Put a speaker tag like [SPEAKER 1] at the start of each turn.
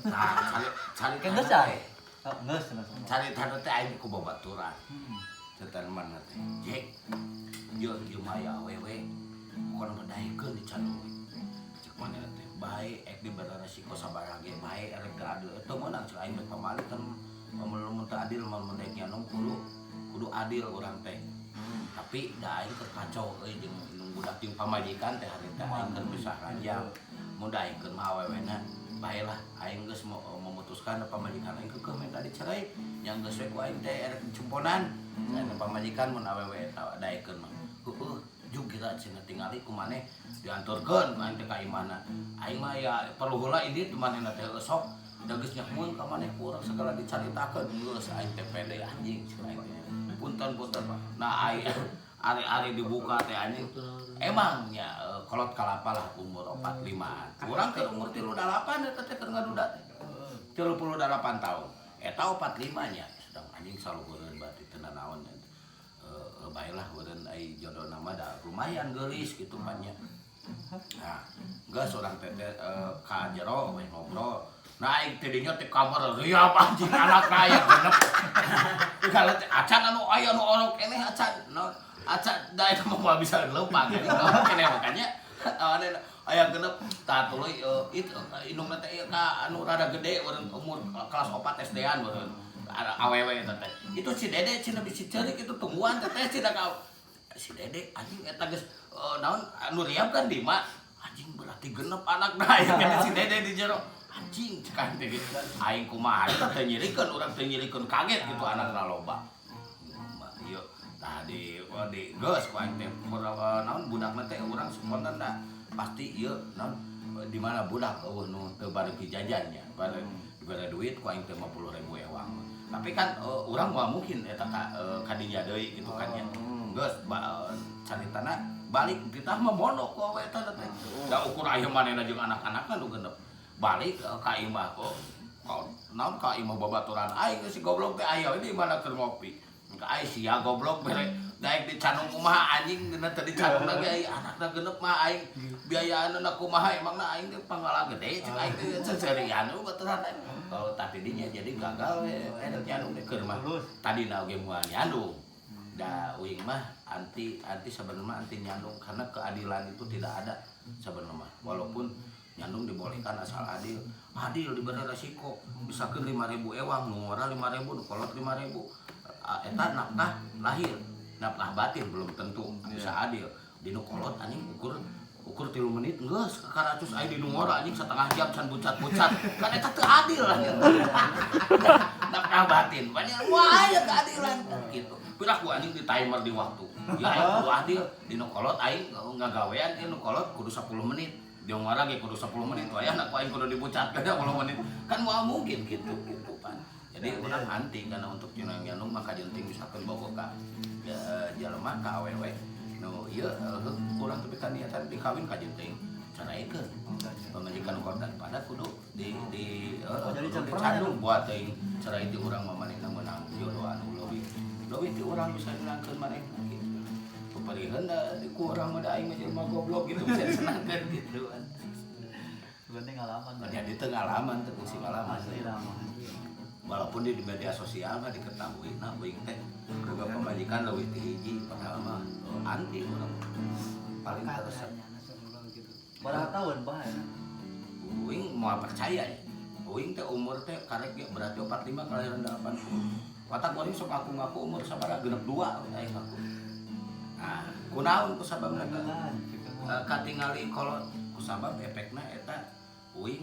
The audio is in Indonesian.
[SPEAKER 1] Tah cari
[SPEAKER 2] Kan geus ah. Geus cenah.
[SPEAKER 1] Cari tanda teh aing ku babaturan. Tetaneman teh. Jek. Ieu maya awewe. Pokona badaekeun di Canu. Cek manehna teh bae ek dibere resiko sabaraha ge bae erek teu adil. Teu meunang cek aing pamalik kan mun teu adil mun mendek nyanong kudu adil urang teh. Tapi da aing keur kacau euy jeung budak jeung pamajikan teh harita aing keur pisah ranjang. Mun da aing keur mah awewena baelah aing geus memutuskan pamajikan aing keukeuh minta dicerai yang geus we ku aing teh erek cemponan. Saena pamajikan mun awewe eta daekeun mah. Heueuh jug kita cenah tingali ku maneh dianturkeun aing teh ka imahna. Aing mah ya perlu heula indit manehna teh sok da geus nyakeun ka maneh ku urang sagala dicaritakeun geus aing teh pede anjing cenah aing. Punten Pak. Nah ari dibuka teh anjing. Emang ya kolot kalapa lah umur 45. Urang keur umur 38 eta teh keur ngaduda teh. 38 tahun. Eta 45 nya sedang anjing saluhureun berarti teu naon. Baiklah eureun ai jodona mah da lumayan geulis kitu pan nya. Nah, geus urang teh ka jero we ngobrol. Nah, aing teh dinya teh kamar riap anjing anakna aya genep. Kalau acan anu aya anu orok keneh acan. No, acan da eta mah bisa leumpang keneh makanya aya genep tah tuluy itu indungna teh ka anu rada gede urang umur kelas 4 SD-an urang. Awewe eta teh. Itu si Dede cenah bisi ceurik itu tungguan teh cenah ka si Dede anjing eta geus naon anu riap kan Dima. Anjing berarti genep anakna aya kana si Dede di jero. Anjing cekan teh gitu. Aing kumaha eta teh nyirikeun urang teh nyirikeun kaget gitu anakna loba. Ieu tah di geus ku aing teh naon budakna teh urang spontan da pasti ieu naon di mana budak eueuh nu teu bari pijajan nya. Bari dibere duit ku aing teh 50.000 ewang. Tapi kan urang moal mungkin eta ka dinya deui gitu kan nya. Geus caritana balik kita mah mondok ku awe eta teh. Da ukur aya manehna jeung anak-anakna nu genep. Balik ka imah kok naon ka imah babaturan aing si goblok teh aya di mana keur ngopi. Ka aing sia goblok bere daek di Canung kumaha anjing dina teh di Canung lagi ai anakna genep mah aing biayaanna kumaha emangna aing teh pangala gede cek aing teh seserian baturan aing. Kalau tadi dinya jadi gagal we nyandung teh keur mah. Tadina oge moal nyandung. Da uing mah anti sebenarnya anti nyandung karena keadilan itu tidak ada sebenarnya. Walaupun nyandung dibolehkan asal adil diberi resiko bisa ke 5.000 ewang ngora 5.000 kolot 5.000 eta nafkah lahir nafkah batin belum tentu bisa adil dinu kolot anjing ukur 3 menit geus ka 100 aya dinu ngora anjing setengah jam can bucat-bucat kan eta teu adil lah nafkah batin banyak wah aya keadilan gitu pilah ku anjing di timer di waktu ya aing kudu adil dinu kolot aing ngagawean dinu kolot kudu 10 menit dia ngora ge kudu 10 menit wae anak aing kudu dibucat kada 10 menit kan moal mungkin gitu pan jadi urang anti karena untuk nyanung maka jenting misalkan bogo ka jelema ka awewe nu ieu urang teu kaniatan dikawin ka jenting caraekeun pamajikan korban pada kudu di Candung buat teuing cerai ti urang mah manehna meunang jodoh anu leuwih ti urang bisa dilangkeun manehna gitu parihan da ku urang mah da aing mah jelema goblok gitu bisa senangkeun gitu kan.
[SPEAKER 2] Penting ngalaman.
[SPEAKER 1] Jadi teu ngalaman teu fungsi ngalaman. Walaupun di media sosial mah diketahui nah uing teh boga pamajikan leuwih ti hiji padahal mah anti urang. Paling terus
[SPEAKER 2] berapa tahun bae?
[SPEAKER 1] Uing moal percaya ya. Uing teh umur teh karek ge berarti 45 kalahiran 80. Watak uing sok ngaku umur sabaraha genep 2 aing ngaku. Nah, kunaon ku sabab eta? Katingali kolot ku sabab efekna eta uing